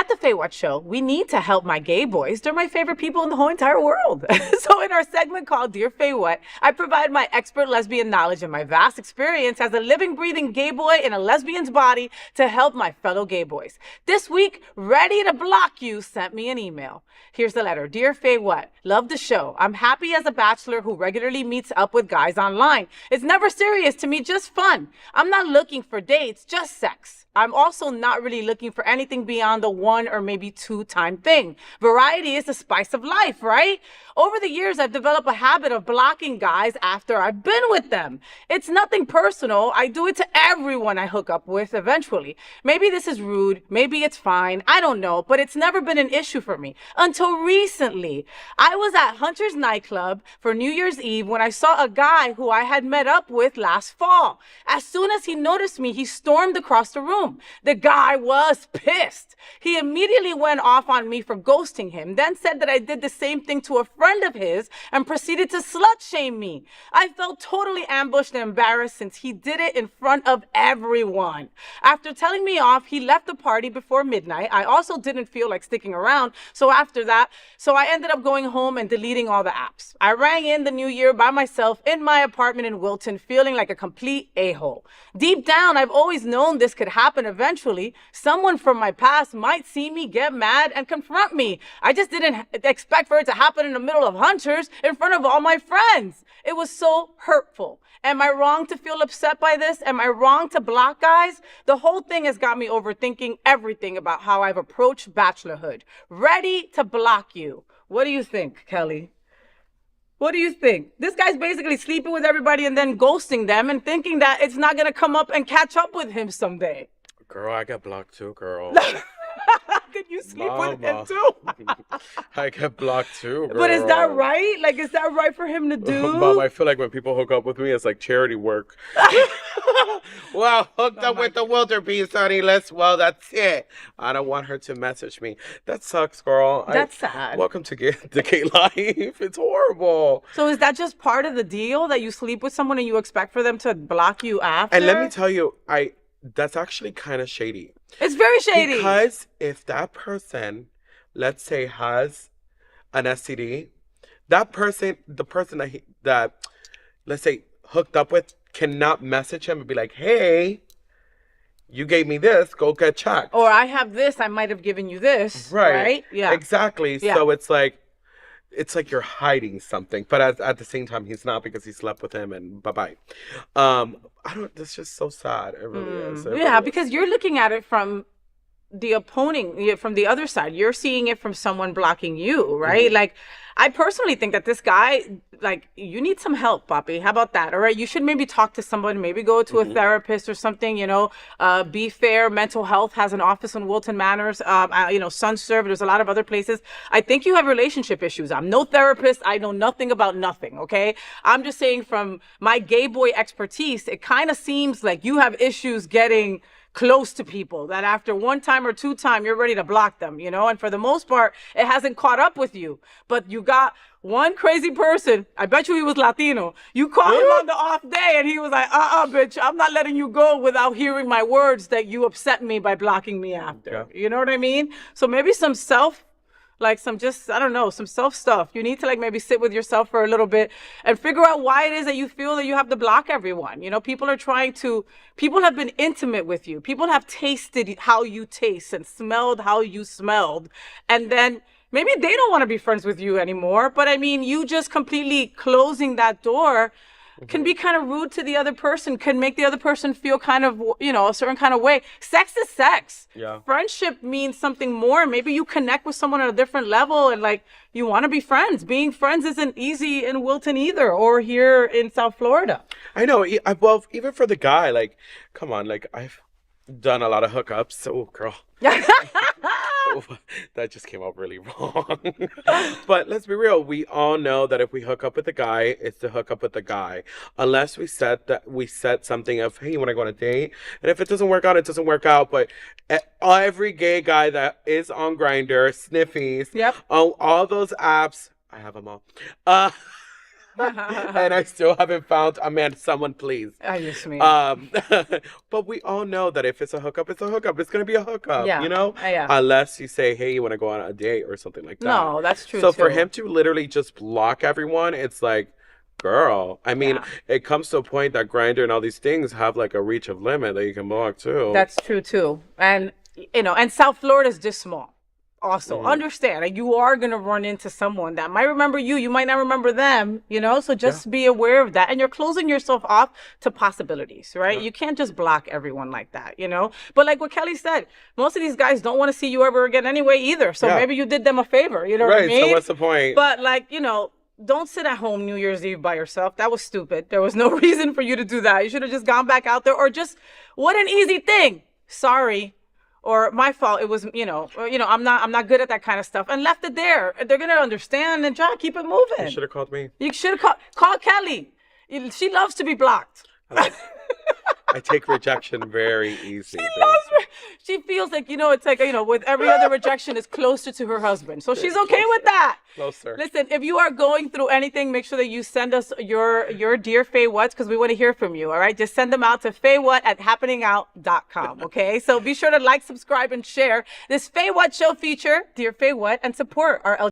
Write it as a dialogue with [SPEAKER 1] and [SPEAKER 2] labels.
[SPEAKER 1] At the FayWhat show, we need to help my gay boys. They're my favorite people in the whole entire world. So in our segment called Dear FayWhat, I provide my expert lesbian knowledge and my vast experience as a living, breathing gay boy in a lesbian's body to help my fellow gay boys. This week, Ready to Block You sent me an email. Here's the letter. Dear FayWhat, love the show. I'm happy as a bachelor who regularly meets up with guys online. It's never serious to me, just fun. I'm not looking for dates, just sex. I'm also not really looking for anything beyond the 1 or maybe 2 time thing. Variety is the spice of life, right? Over the years, I've developed a habit of blocking guys after I've been with them. It's nothing personal. I do it to everyone I hook up with eventually. Maybe this is rude. Maybe it's fine. I don't know, but it's never been an issue for me until recently. I was at Hunter's nightclub for New Year's Eve when I saw a guy who I had met up with last fall. As soon as he noticed me, he stormed across the room. The guy was pissed. He immediately went off on me for ghosting him, then said that I did the same thing to a friend of his and proceeded to slut shame me. I felt totally ambushed and embarrassed since he did it in front of everyone. After telling me off, he left the party before midnight. I also didn't feel like sticking around, so I ended up going home and deleting all the apps. I rang in the new year by myself in my apartment in Wilton, feeling like a complete a-hole. Deep down, I've always known this could happen eventually. Someone from my past might see me, get mad, and confront me. I just didn't expect for it to happen in the middle of Hunters in front of all my friends. It was so hurtful. Am I wrong to feel upset by this? Am I wrong to block guys? The whole thing has got me overthinking everything about how I've approached bachelorhood. Ready to block you. What do you think, Kelly? What do you think? This guy's basically sleeping with everybody and then ghosting them and thinking that it's not going to come up and catch up with him someday.
[SPEAKER 2] Girl, I got blocked too, girl.
[SPEAKER 1] Could you sleep with him too?
[SPEAKER 2] I get blocked too, girl.
[SPEAKER 1] But is that right? Like, is that right for him to do?
[SPEAKER 2] Mom, I feel like when people hook up with me, it's like charity work. Well, hooked up with the wildebeest, honey. That's it. I don't want her to message me. That sucks, girl.
[SPEAKER 1] That's sad.
[SPEAKER 2] Welcome to the gay life. It's horrible.
[SPEAKER 1] So is that just part of the deal, that you sleep with someone and you expect for them to block you after?
[SPEAKER 2] And let me tell you, that's actually kind of shady.
[SPEAKER 1] It's very shady.
[SPEAKER 2] Because if that person, let's say, has an STD, the person that let's say hooked up with cannot message him and be like, hey, you gave me this, go get checked.
[SPEAKER 1] Or I have this, I might have given you this. Right?
[SPEAKER 2] Yeah. Exactly. Yeah. So it's like you're hiding something, but at the same time, he's not, because he slept with him and bye-bye. That's just so sad. It really is.
[SPEAKER 1] Because you're looking at it from the from the other side. You're seeing it from someone blocking you, right? Mm-hmm. Like, I personally think that this guy, like, you need some help, Papi. How about that? All right. You should maybe talk to someone, maybe go to a therapist or something, Be Fair Mental Health has an office on Wilton Manors, SunServe. There's a lot of other places. I think you have relationship issues. I'm no therapist. I know nothing about nothing. Okay. I'm just saying, from my gay boy expertise, it kind of seems like you have issues getting close to people, that after 1 time or 2 time, you're ready to block them, and for the most part, it hasn't caught up with you. But you got one crazy person, I bet you he was Latino. You caught him on the off day and he was like, bitch, I'm not letting you go without hearing my words that you upset me by blocking me after. Okay. You know what I mean? So maybe some self stuff. You need to maybe sit with yourself for a little bit and figure out why it is that you feel that you have to block everyone. People have been intimate with you. People have tasted how you taste and smelled how you smelled. And then maybe they don't want to be friends with you anymore. But I mean, you just completely closing that door can be kind of rude to the other person, can make the other person feel kind of, a certain kind of way. Sex is sex. Yeah. Friendship means something more. Maybe you connect with someone at a different level and you want to be friends. Being friends isn't easy in Wilton either, or here in South Florida.
[SPEAKER 2] I know. Well, even for the guy, come on, I've done a lot of hookups. So, girl. That just came out really wrong. But let's be real. We all know that if we hook up with a guy, it's to hook up with the guy. Unless we set something of, hey, you want to go on a date? And if it doesn't work out, it doesn't work out. But every gay guy that is on Grindr, Sniffies, all those apps, I have them all. And I still haven't found a man. Someone please.
[SPEAKER 1] Yes, me.
[SPEAKER 2] But we all know that if it's a hookup, it's a hookup. It's gonna be a hookup,
[SPEAKER 1] Yeah.
[SPEAKER 2] you know?
[SPEAKER 1] Yeah.
[SPEAKER 2] Unless you say, hey, you want to go on a date or something like that.
[SPEAKER 1] No, that's true
[SPEAKER 2] So for
[SPEAKER 1] too.
[SPEAKER 2] him to literally just block everyone, it's like, girl. I mean,
[SPEAKER 1] Yeah.
[SPEAKER 2] it comes to a point that Grindr and all these things have like a reach of limit that you can block too.
[SPEAKER 1] That's true too. And and South Florida is just small. Also, understand that you are gonna run into someone that might remember you. You might not remember them. So just be aware of that. And you're closing yourself off to possibilities, right? You can't just block everyone like that. But like what Kelly said, most of these guys don't want to see you ever again anyway either. So maybe you did them a favor. You know what I mean?
[SPEAKER 2] So what's the point?
[SPEAKER 1] But like don't sit at home New Year's Eve by yourself. That was stupid. There was no reason for you to do that. You should have just gone back out there, or just, what an easy thing. Sorry. Or my fault. It was, I'm not good at that kind of stuff, and left it there. They're gonna understand and try to keep it moving.
[SPEAKER 2] You should have called me.
[SPEAKER 1] You should have called Kelly. She loves to be blocked.
[SPEAKER 2] I take rejection very easy.
[SPEAKER 1] She feels like, it's like, with every other rejection, is closer to her husband. So she's okay with that.
[SPEAKER 2] Closer.
[SPEAKER 1] Listen, if you are going through anything, make sure that you send us your Dear FayWhats, because we want to hear from you, all right? Just send them out to FayWhat@happeningout.com, okay? So be sure to like, subscribe, and share this FayWhat show feature, Dear FayWhat, and support our